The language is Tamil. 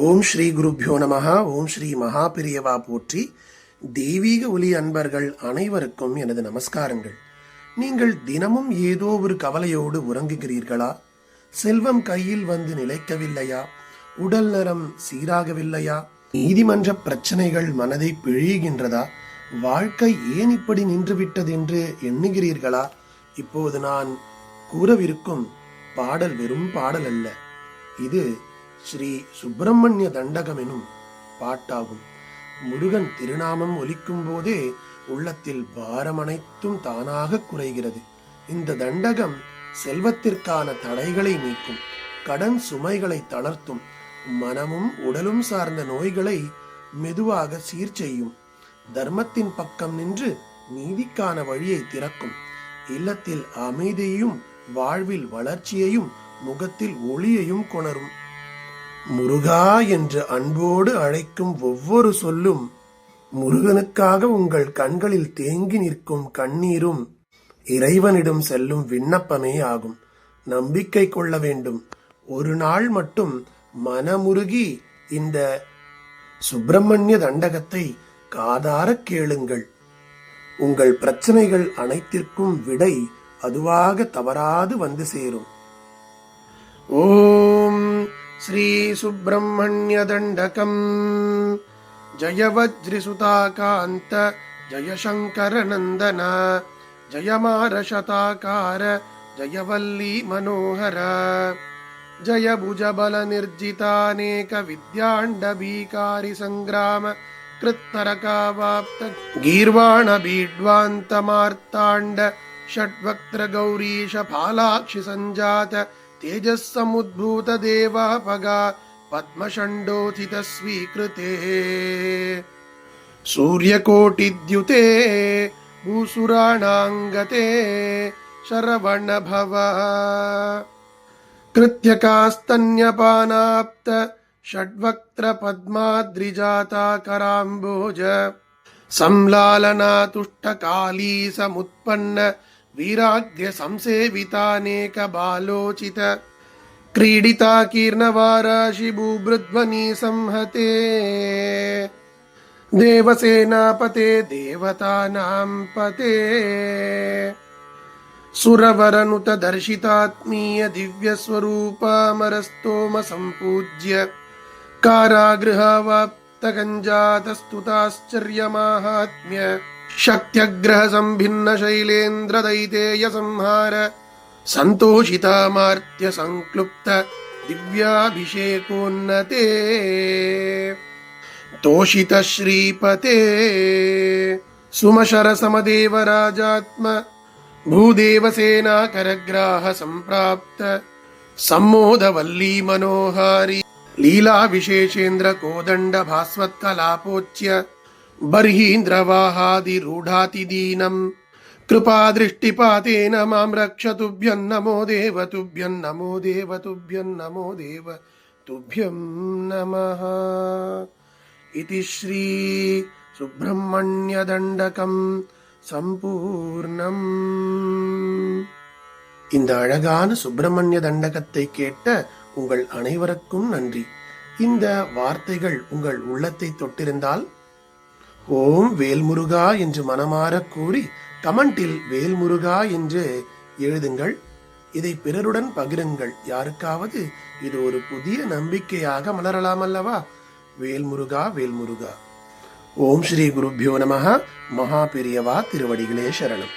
ஓம் ஸ்ரீ குருப்யோ நமஹ. ஓம் ஸ்ரீ மகாபிரியவா போற்றி. தெய்வீக ஒலி அன்பர்கள் அனைவருக்கும் எனது நமஸ்காரங்கள். நீங்கள் தினமும் ஏதோ ஒரு கவலையோடு உறங்குகிறீர்களா? செல்வம் கையில் வந்து நிலைக்கவில்லையா? உடல் நலம் சீராகவில்லையா? நீதிமன்ற பிரச்சனைகள் மனதை பிழிகின்றதா? வாழ்க்கை ஏன் இப்படி நின்றுவிட்டது என்று எண்ணுகிறீர்களா? இப்போது நான் கூறவிருக்கும் பாடல் வெறும் பாடல் அல்ல. இது ஸ்ரீ சுப்பிரமணிய தண்டகம் எனும் பாட்டாகும். முருகன் திருநாமம் ஒலிக்கும் போதே உள்ளத்தில் பாரம் அனைத்தும் தானாக குறைகிறது. இந்த தண்டகம் செல்வத்திற்கான தடைகளை நீக்கும், கடன் சுமைகளை தளர்த்தும், மனமும் உடலும் சார்ந்த நோய்களை மெதுவாக சீர் செய்யும், தர்மத்தின் பக்கம் நின்று நீதிக்கான வழியை திறக்கும், இல்லத்தில் அமைதியையும் வாழ்வில் வளர்ச்சியையும் முகத்தில் ஒளியையும் கொணரும். முருகா என்று அன்போடு அழைக்கும் ஒவ்வொரு சொல்லும் முருகனுக்காக உங்கள் கண்களில் தேங்கி நிற்கும் கண்ணீரும் இறைவனிடம் செல்லும் விண்ணப்பமே ஆகும். நம்பிக்கை கொள்ள வேண்டும். ஒரு நாள் மட்டும் மனமுருகி இந்த சுப்பிரமணிய தண்டகத்தை காதார கேளுங்கள். உங்கள் பிரச்சனைகள் அனைத்திற்கும் விடை அதுவாக தவறாது வந்து சேரும். ஓம் ஸ்ரீ சுப்பிரமணிய தண்டகம். ஜய வஜ்ரிசுதாகாந்த ஜய சங்கர நந்தன ஜய மாரசதாகார ஜய வல்லி மனோகர ஜய புஜபல நிர்ஜிதாநேக வித்யாண்டபீகாரி சங்கிராம கிருத்தரகாவாப்த கீர்வாண பீட்வாந்த மார்த்தாண்ட ஷட்வக்த்ர கௌரீஷ பாலாக்ஷி சஞ்சாத तेजस्समुद्भूत देवापगा पद्मषण्डोथित स्वीकृते सूर्यकोटिद्युते भूसुराणाङ्गते शरवण भव कृत्यकास्तन्यपानाप्त षड्वक्त्र पद्माद्रिजाता कराम्बोज संलालना तुष्टकाली समुत्पन्न वीराग्र्य संसेवितानेक बालोचित क्रीडिता कीर्णवाराशि भूभृध्वनि संहते देवसेनापते देवतानां पते सुरवरनुत दर्शितात्मीय दिव्यस्वरूपामरस्तोम सम्पूज्य कारागृहावाप्त गञ्जातस्तुताश्चर्यमाहात्म्य शक्त्यग्रह संभिन्न शैलेन्द्र दैतेय संहार संतोषितामार्त्य संक्लुप्त दिव्याभिषेकोन्नते तोषित श्रीपते सुमशर समदेव राजात्म भूदेवसेना करग्राह संप्राप्त सम्मोद वल्ली मनोहारी लीला विशेषेन्द्र कोदंड भास्वत्कलापोच्य बर्हीन्द्रवाहादिरूढातिदीनं कृपादृष्टिपातेन मां रक्ष तुभ्यं नमो देव तुभ्यं नमो देव तुभ्यं नमो देव तुभ्यं नमः. इति श्री सुब्रह्मण्य दण्डकं சம்பூர்ணம். இந்த அழகான சுப்பிரமணிய தண்டகத்தை கேட்ட உங்கள் அனைவருக்கும் நன்றி. இந்த வார்த்தைகள் உங்கள் உள்ளத்தை தொட்டிருந்தால் ஓம் வேல்முருகா என்று மனமாற கூறி கமெண்டில் வேல்முருகா என்று எழுதுங்கள். இதை பிறருடன் பகிருங்கள். யாருக்காவது இது ஒரு புதிய நம்பிக்கையாக மலரலாம் அல்லவா? வேல்முருகா வேல்முருகா. ஓம் ஸ்ரீ குருப்யோ நமஹ. மகா பெரியவா திருவடிகளே சரணம்.